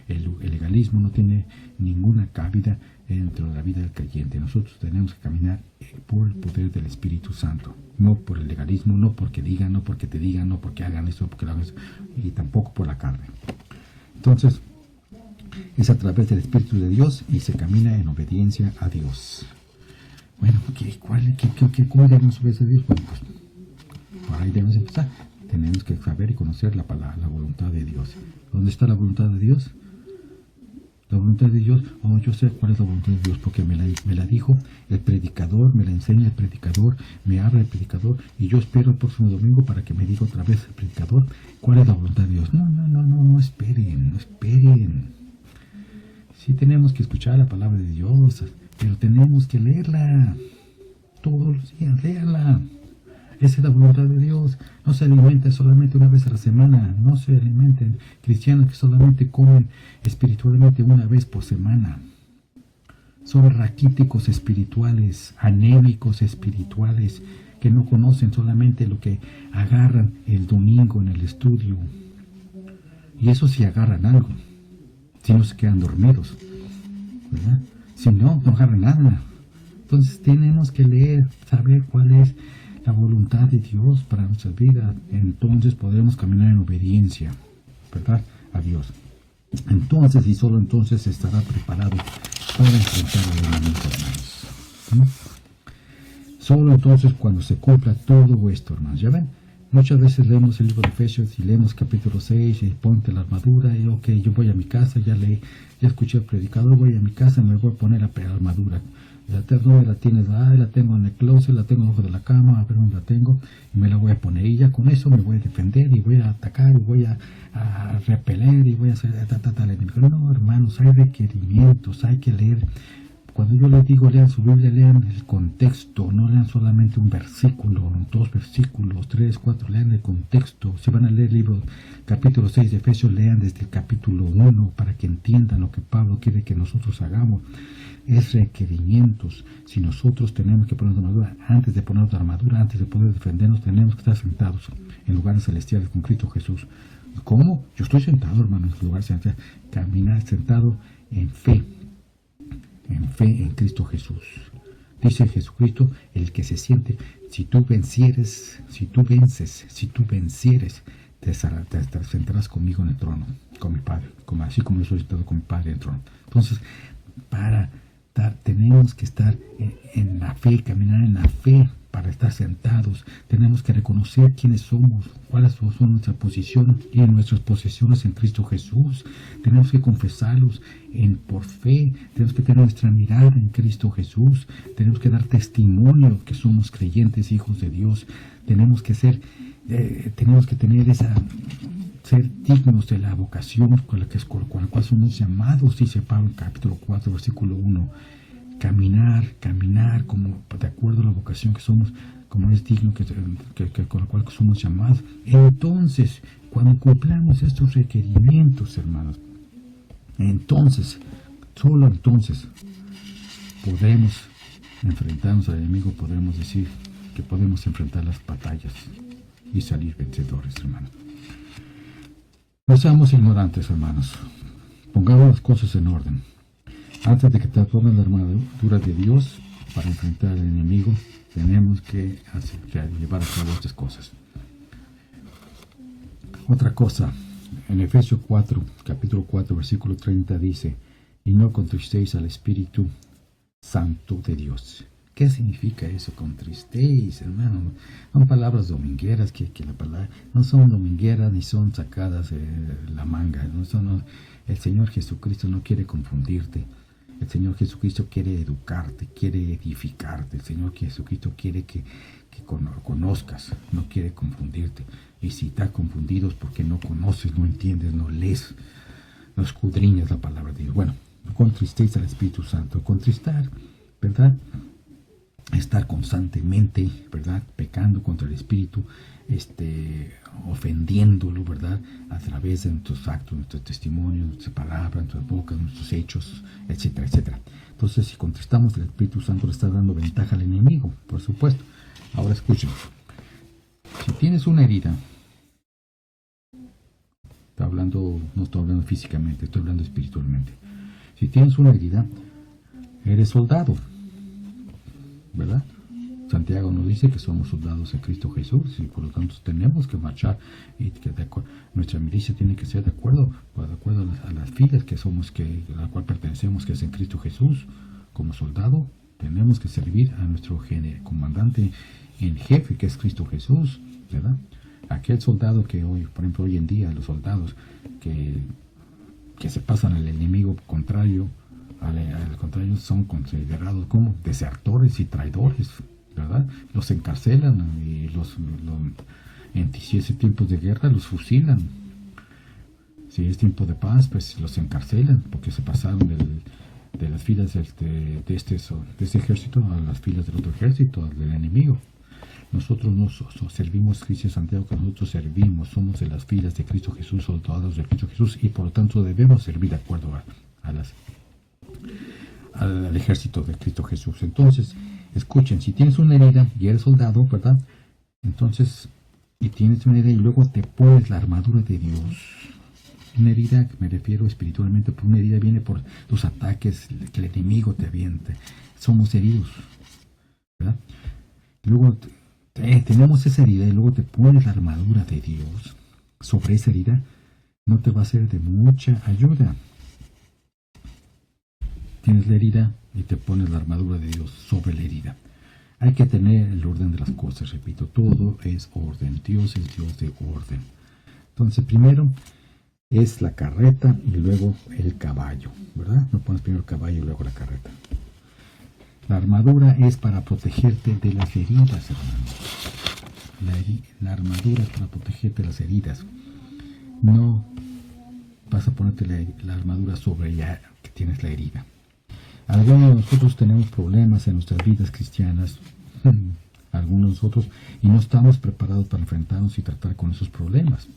El legalismo no tiene ninguna cabida dentro de la vida del creyente. Nosotros tenemos que caminar por el poder del Espíritu Santo, no por el legalismo, no porque digan, no porque te digan, no porque hagan eso, porque lo hagan eso, y tampoco por la carne. Entonces, es a través del Espíritu de Dios y se camina en obediencia a Dios. Bueno, ¿cómo debemos obedecer a Dios? Bueno, pues por ahí debemos empezar. Tenemos que saber y conocer la voluntad de Dios. ¿Dónde está la voluntad de Dios? La voluntad de Dios, yo sé cuál es la voluntad de Dios porque me la dijo el predicador, me la enseña el predicador, me habla el predicador y yo espero el próximo domingo para que me diga otra vez el predicador cuál es la voluntad de Dios. No esperen. Sí tenemos que escuchar la palabra de Dios, pero tenemos que leerla todos los días, léala. Esa es la voluntad de Dios. No se alimenta solamente una vez a la semana. No se alimenten cristianos que solamente comen espiritualmente una vez por semana. Son raquíticos espirituales, anémicos espirituales, que no conocen solamente lo que agarran el domingo en el estudio. Y eso sí agarran algo. Si no se quedan dormidos, ¿verdad? Si no agarran nada. Entonces tenemos que leer, saber cuál es la voluntad de Dios para nuestras vidas. Entonces podremos caminar en obediencia, ¿verdad? A Dios. Entonces y solo entonces estará preparado para enfrentar al enemigo, hermanos. Solo entonces cuando se cumpla todo esto, hermanos. ¿Ya ven? Muchas veces leemos el libro de Efesios y leemos capítulo 6 y ponte la armadura y ok, yo voy a mi casa, ya escuché al predicador, voy a mi casa, me voy a poner la armadura. ¿Dónde la tienes? La tengo en el closet, la tengo abajo de la cama, a ver dónde la tengo y me la voy a poner. Y ya con eso me voy a defender y voy a atacar y voy a repeler y voy a hacer al enemigo. No, hermanos, hay requerimientos, hay que leer. Cuando yo les digo lean su Biblia, lean el contexto, no lean solamente un versículo, 2 versículos, 3, 4, lean el contexto. Si van a leer el libro, capítulo 6 de Efesios, lean desde el capítulo 1 para que entiendan lo que Pablo quiere que nosotros hagamos. Es requerimientos. Si nosotros tenemos que ponernos armadura, antes de ponernos armadura, antes de poder defendernos, tenemos que estar sentados en lugares celestiales con Cristo Jesús. ¿Cómo? Yo estoy sentado, hermanos, en lugares celestiales. Caminar sentado en fe en Cristo Jésús. Dice Jesucristo, el que se siente, si tú vences, te sentarás conmigo en el trono, con mi Padre, así como yo soy sentado con mi Padre en el trono. Entonces, tenemos que estar en la fe, caminar en la fe para estar sentados. Tenemos que reconocer quiénes somos, cuáles son nuestras posiciones y nuestras posesiones en Cristo Jesús. Tenemos que confesarlos por fe. Tenemos que tener nuestra mirada en Cristo Jesús. Tenemos que dar testimonio que somos creyentes, hijos de Dios. Tenemos que ser dignos de la vocación con la cual somos llamados, dice Pablo en capítulo 4, versículo 1. Caminar como de acuerdo a la vocación que somos, como es digno con la cual somos llamados. Entonces, cuando cumplamos estos requerimientos, hermanos, solo entonces podremos enfrentarnos al enemigo, podremos decir que podemos enfrentar las batallas y salir vencedores, hermanos. No seamos ignorantes, hermanos. Pongamos las cosas en orden. Antes de que te pongas la armadura de Dios para enfrentar al enemigo, tenemos que llevar a cabo estas cosas. Otra cosa, en Efesios 4, capítulo 4, versículo 30 dice: y no contristéis al Espíritu Santo de Dios. ¿Qué significa eso? Contristéis, hermano. Son palabras domingueras que la palabra no son domingueras ni son sacadas de la manga. El Señor Jesucristo no quiere confundirte. El Señor Jesucristo quiere educarte, quiere edificarte. El Señor Jesucristo quiere que conozcas, no quiere confundirte. Y si estás confundido es porque no conoces, no entiendes, no lees, no escudriñas la palabra de Dios. Bueno, no contristéis al Espíritu Santo. Contristar, ¿verdad? Estar constantemente, ¿verdad? Pecando contra el Espíritu, ofendiéndolo, ¿verdad? A través de nuestros actos, nuestros testimonios, nuestras palabras, nuestras bocas, nuestros hechos, etcétera, etcétera. Entonces, si contristamos al Espíritu Santo, le está dando ventaja al enemigo, por supuesto. Ahora escuchen. Si tienes una herida, no estoy hablando físicamente, estoy hablando espiritualmente. Si tienes una herida, eres soldado, ¿verdad? Santiago nos dice que somos soldados de Cristo Jesús y por lo tanto tenemos que marchar y que nuestra milicia tiene que ser de acuerdo a las filas a la cual pertenecemos, que es en Cristo Jesús. Como soldado tenemos que servir a nuestro comandante en jefe, que es Cristo Jesús, ¿verdad? Aquel soldado que hoy, por ejemplo, hoy en día, los soldados que se pasan al enemigo contrario, al contrario, son considerados como desertores y traidores, ¿verdad? Los encarcelan y si es tiempos de guerra, los fusilan. Si es tiempo de paz, pues los encarcelan porque se pasaron de las filas de este ejército a las filas del otro ejército, del enemigo. Nosotros no servimos, dice Santiago, que nosotros servimos, somos de las filas de Cristo Jesús, soldados de Cristo Jesús, y por lo tanto debemos servir de acuerdo al ejército de Cristo Jesús. Entonces, escuchen, si tienes una herida y eres soldado, ¿verdad? Entonces, y tienes una herida y luego te pones la armadura de Dios. Una herida, me refiero espiritualmente, por una herida viene por los ataques que el enemigo te aviente. Somos heridos, ¿verdad? Luego tenemos esa herida y luego te pones la armadura de Dios sobre esa herida, no te va a ser de mucha ayuda. Tienes la herida y te pones la armadura de Dios sobre la herida. Hay que tener el orden de las cosas, repito, todo es orden. Dios es Dios de orden. Entonces, primero es la carreta y luego el caballo, ¿verdad? No pones primero el caballo y luego la carreta. La armadura es para protegerte de las heridas, hermano. La armadura es para protegerte de las heridas. No vas a ponerte la armadura sobre ya que tienes la herida. Algunos de nosotros tenemos problemas en nuestras vidas cristianas, algunos de nosotros, y no estamos preparados para enfrentarnos y tratar con esos problemas.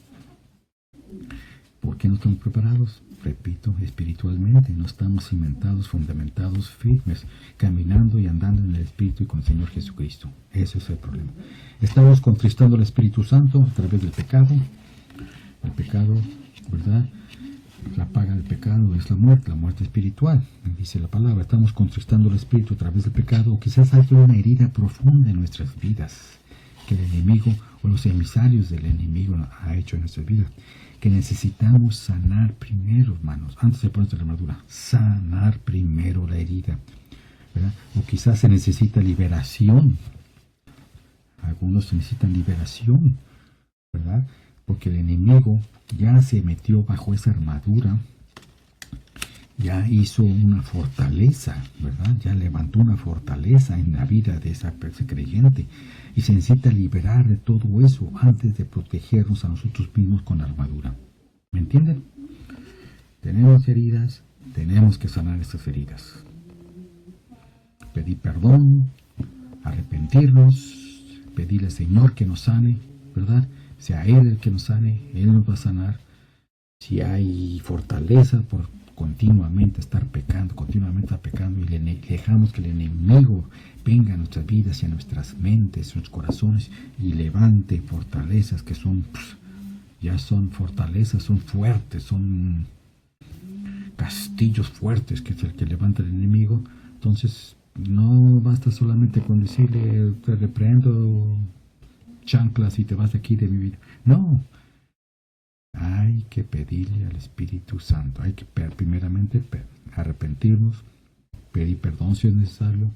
¿Por qué no estamos preparados? Repito, espiritualmente, no estamos cimentados, fundamentados, firmes, caminando y andando en el Espíritu y con el Señor Jesucristo. Ese es el problema. Estamos contristando al Espíritu Santo a través del pecado. El pecado, ¿verdad? La paga del pecado es la muerte espiritual, dice la palabra. Estamos contristando al Espíritu a través del pecado, o quizás haya una herida profunda en nuestras vidas que el enemigo o los emisarios del enemigo ha hecho en nuestras vidas, que necesitamos sanar primero, hermanos, antes de ponerse la armadura. Sanar primero la herida, ¿verdad? O quizás se necesita liberación. Algunos necesitan liberación, ¿verdad? Porque el enemigo ya se metió bajo esa armadura, ya hizo una fortaleza, ¿verdad? Ya levantó una fortaleza en la vida de ese creyente, y se necesita liberar de todo eso antes de protegernos a nosotros mismos con la armadura. ¿Me entienden? Tenemos heridas, tenemos que sanar esas heridas. Pedir perdón, arrepentirnos, pedirle al Señor que nos sane, ¿verdad? Sea Él el que nos sane, Él nos va a sanar. Si hay fortaleza por continuamente estar pecando, y dejamos que el enemigo venga a nuestras vidas y a nuestras mentes, a nuestros corazones y levante fortalezas que son, ya son fortalezas, son fuertes, son castillos fuertes, que es el que levanta el enemigo. Entonces no basta solamente con decirle te reprendo chanclas y te vas de aquí de mi vida. No, hay que pedirle al Espíritu Santo, hay que primeramente arrepentirnos, pedir perdón si es necesario,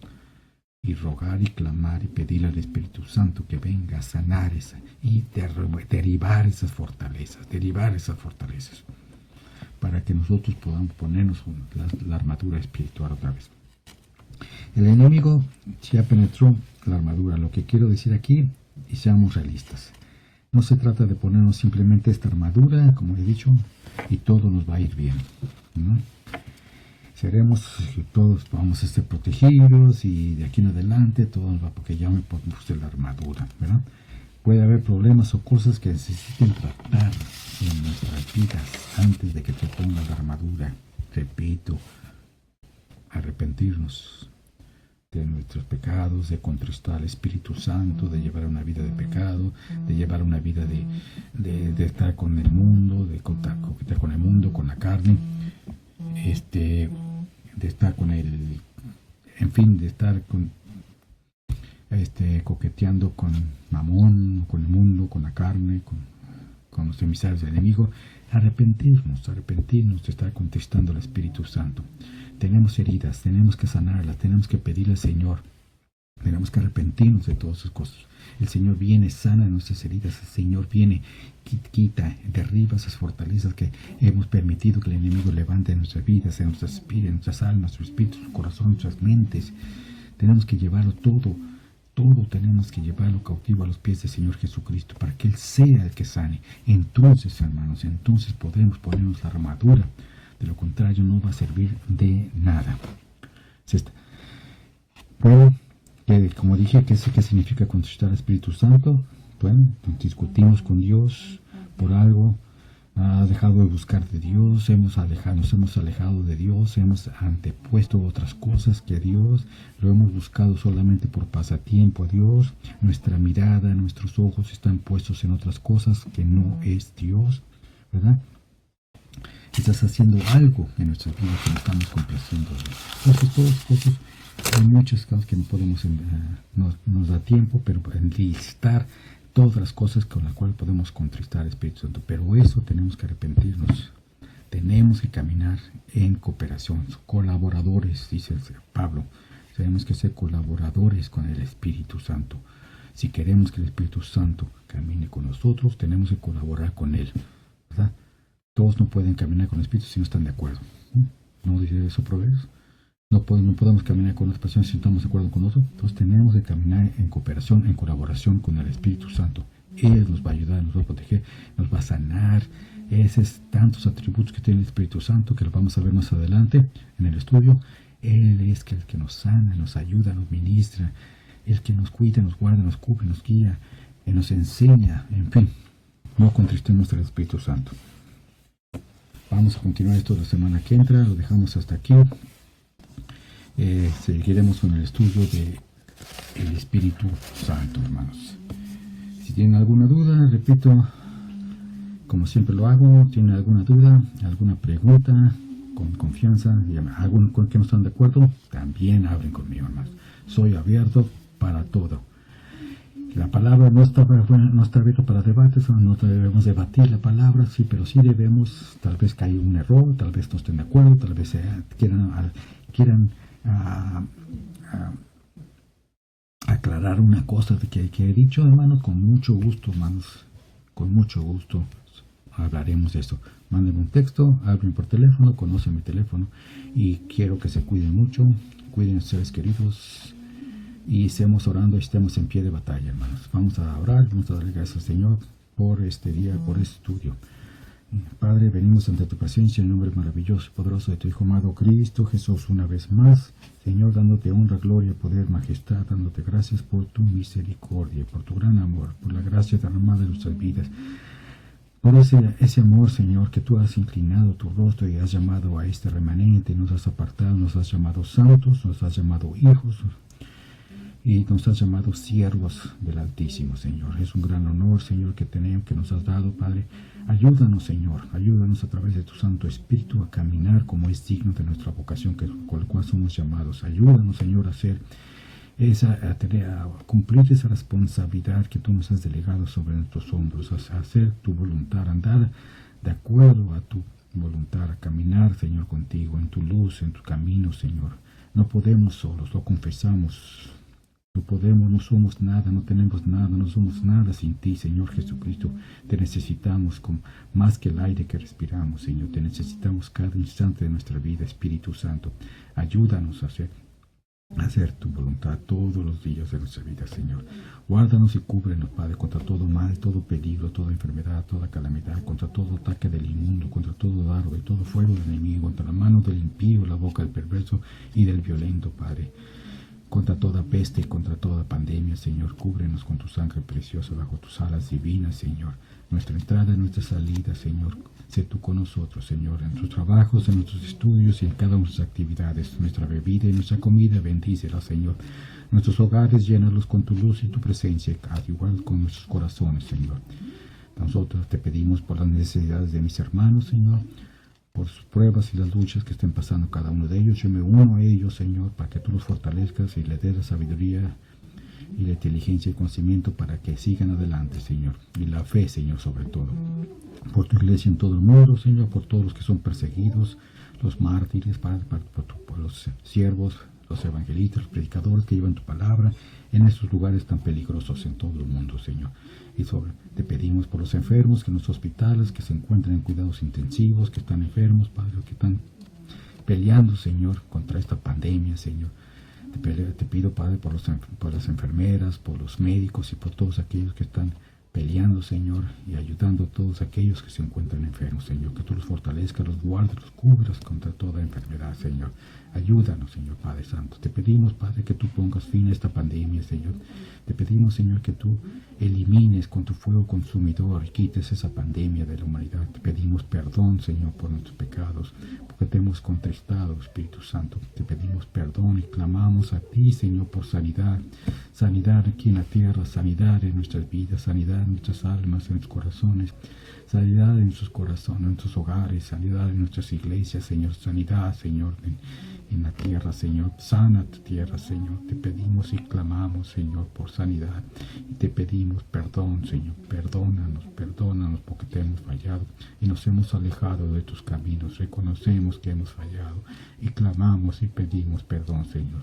y rogar y clamar y pedirle al Espíritu Santo que venga a sanar y derivar esas fortalezas, para que nosotros podamos ponernos la armadura espiritual otra vez. El enemigo ya penetró la armadura. Lo que quiero decir aquí, y seamos realistas, no se trata de ponernos simplemente esta armadura, como he dicho, y todo nos va a ir bien, ¿no? Todos vamos a estar protegidos y de aquí en adelante todo nos va, porque ya me puse la armadura, ¿verdad? Puede haber problemas o cosas que necesiten tratar en nuestras vidas antes de que te pongas la armadura. Repito, arrepentirnos de nuestros pecados, de contristar al Espíritu Santo, de llevar una vida de pecado, de llevar una vida de estar con el mundo, de coquetear con el mundo, con la carne, de estar con el, en fin, de estar coqueteando con Mamón, con el mundo, con la carne, con los emisarios del enemigo. Arrepentirnos de estar contestando al Espíritu Santo. Tenemos heridas, tenemos que sanarlas, tenemos que pedirle al Señor, tenemos que arrepentirnos de todas esas cosas. El Señor viene, sana nuestras heridas, el Señor viene, quita, derriba esas fortalezas que hemos permitido que el enemigo levante en nuestras vidas, en nuestras espíritus, en nuestras almas, nuestros espíritus, nuestro corazón, nuestras mentes. Tenemos que llevarlo todo tenemos que llevarlo cautivo a los pies del Señor Jesucristo, para que Él sea el que sane. Entonces, hermanos, podremos ponernos la armadura. De lo contrario, no va a servir de nada. Bueno, como dije, ¿qué significa contristar al Espíritu Santo? Bueno, discutimos con Dios por algo, ha dejado de buscar de Dios, nos hemos alejado de Dios, hemos antepuesto otras cosas que a Dios, lo hemos buscado solamente por pasatiempo a Dios, nuestra mirada, nuestros ojos están puestos en otras cosas que no es Dios, ¿verdad? Estás haciendo algo en nuestra vida que no estamos complaciendo. Entonces, todas las cosas, hay muchas cosas que no podemos, nos da tiempo, pero enlistar todas las cosas con las cuales podemos contristar al Espíritu Santo. Pero eso tenemos que arrepentirnos. Tenemos que caminar en cooperación, colaboradores, dice Pablo. Tenemos que ser colaboradores con el Espíritu Santo. Si queremos que el Espíritu Santo camine con nosotros, tenemos que colaborar con Él, ¿verdad? Todos no pueden caminar con el Espíritu si no están de acuerdo. ¿No dice eso Proverbios? No podemos caminar con otras personas si no estamos de acuerdo con nosotros. Entonces tenemos que caminar en cooperación, en colaboración con el Espíritu Santo. Él nos va a ayudar, nos va a proteger, nos va a sanar. Esos tantos atributos que tiene el Espíritu Santo, que los vamos a ver más adelante en el estudio. Él es el que nos sana, nos ayuda, nos ministra, el que nos cuida, nos guarda, nos cubre, nos guía, nos enseña, en fin. No contristemos al Espíritu Santo. Vamos a continuar esto la semana que entra, lo dejamos hasta aquí. Seguiremos con el estudio del Espíritu Santo, hermanos. Si tienen alguna duda, repito, como siempre lo hago, tienen alguna duda, alguna pregunta, con confianza, algún con que no están de acuerdo, también hablen conmigo, hermanos. Soy abierto para todo. La palabra no está abierta para debates, no debemos debatir la palabra, sí, pero sí debemos, tal vez que hay un error, tal vez no estén de acuerdo, tal vez quieran aclarar una cosa que he dicho, hermanos, con mucho gusto, hermanos, con mucho gusto hablaremos de esto. Mándenme un texto, hablen por teléfono, conocen mi teléfono, y quiero que se cuiden mucho, cuiden a sus seres queridos, y estemos orando y estemos en pie de batalla, hermanos. Vamos a orar, vamos a darle gracias al Señor por este día, por este estudio. Padre, venimos ante tu presencia en el nombre maravilloso y poderoso de tu Hijo amado Cristo Jesús, una vez más, Señor, dándote honra, gloria, poder, majestad, dándote gracias por tu misericordia, por tu gran amor, por la gracia derramada en nuestras vidas. por ese amor, Señor, que tú has inclinado tu rostro y has llamado a este remanente, nos has apartado, nos has llamado santos, nos has llamado hijos y nos has llamado siervos del Altísimo, Señor. Es un gran honor, Señor, que tenemos, que nos has dado, Padre. Ayúdanos, Señor, ayúdanos a través de tu Santo Espíritu a caminar como es digno de nuestra vocación con la cual somos llamados. Ayúdanos, Señor, a hacer a cumplir esa responsabilidad que tú nos has delegado sobre nuestros hombros, a hacer tu voluntad, a andar de acuerdo a tu voluntad, a caminar, Señor, contigo, en tu luz, en tu camino, Señor. No podemos solos, lo confesamos. No podemos, no somos nada, no tenemos nada, no somos nada sin ti, Señor Jesucristo. Te necesitamos más que el aire que respiramos, Señor. Te necesitamos cada instante de nuestra vida, Espíritu Santo. Ayúdanos a hacer tu voluntad todos los días de nuestra vida, Señor. Guárdanos y cúbrenos, Padre, contra todo mal, todo peligro, toda enfermedad, toda calamidad, contra todo ataque del inmundo, contra todo dardo y todo fuego del enemigo, contra la mano del impío, la boca del perverso y del violento, Padre. Contra toda peste y contra toda pandemia, Señor, cúbrenos con tu sangre preciosa bajo tus alas divinas, Señor. Nuestra entrada y nuestra salida, Señor, sé tú con nosotros, Señor, en nuestros trabajos, en nuestros estudios y en cada una de nuestras actividades. Nuestra bebida y nuestra comida, bendícela, Señor. Nuestros hogares, llénalos con tu luz y tu presencia, al igual con nuestros corazones, Señor. Nosotros te pedimos por las necesidades de mis hermanos, Señor, por sus pruebas y las luchas que estén pasando cada uno de ellos. Yo me uno a ellos, Señor, para que tú los fortalezcas y les des la sabiduría y la inteligencia y conocimiento para que sigan adelante, Señor. Y la fe, Señor, sobre todo. Por tu iglesia en todo el mundo, Señor, por todos los que son perseguidos, los mártires, por los siervos, los evangelistas, los predicadores que llevan tu palabra en estos lugares tan peligrosos en todo el mundo, Señor. Y te pedimos por los enfermos que en los hospitales, que se encuentran en cuidados intensivos, que están enfermos, Padre, que están peleando, Señor, contra esta pandemia, Señor. Te pido, Padre, por las enfermeras, por los médicos y por todos aquellos que están peleando, Señor, y ayudando a todos aquellos que se encuentran enfermos, Señor. Que tú los fortalezcas, los guardes, los cubras contra toda enfermedad, Señor. Ayúdanos, Señor Padre Santo. Te pedimos, Padre, que tú pongas fin a esta pandemia, Señor. Te pedimos, Señor, que tú elimines con tu fuego consumidor y quites esa pandemia de la humanidad. Te pedimos perdón, Señor, por nuestros pecados, porque te hemos contristado, Espíritu Santo. Te pedimos perdón y clamamos a ti, Señor, por sanidad. Sanidad aquí en la tierra, sanidad en nuestras vidas, sanidad en nuestras almas, en nuestros corazones, sanidad en nuestros corazones, en nuestros hogares, sanidad en nuestras iglesias, Señor. Sanidad, Señor, en la tierra, Señor. Sana tu tierra, Señor. Te pedimos y clamamos, Señor, por sanidad. Y te pedimos perdón, Señor. Perdónanos porque te hemos fallado y nos hemos alejado de tus caminos. Reconocemos que hemos fallado y clamamos y pedimos perdón, Señor.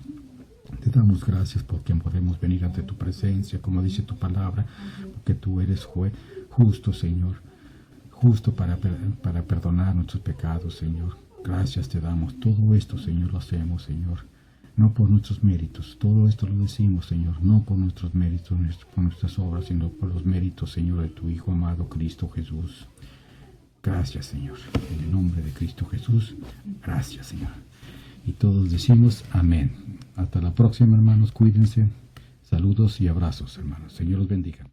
Te damos gracias porque podemos venir ante tu presencia, como dice tu palabra, porque tú eres justo, Señor. Justo para perdonar nuestros pecados, Señor. Gracias te damos. Todo esto, Señor, lo hacemos, Señor, no por nuestros méritos. Todo esto lo decimos, Señor, no por nuestros méritos, por nuestras obras, sino por los méritos, Señor, de tu Hijo amado, Cristo Jesús. Gracias, Señor. En el nombre de Cristo Jesús, gracias, Señor. Y todos decimos amén. Hasta la próxima, hermanos. Cuídense. Saludos y abrazos, hermanos. Señor los bendiga.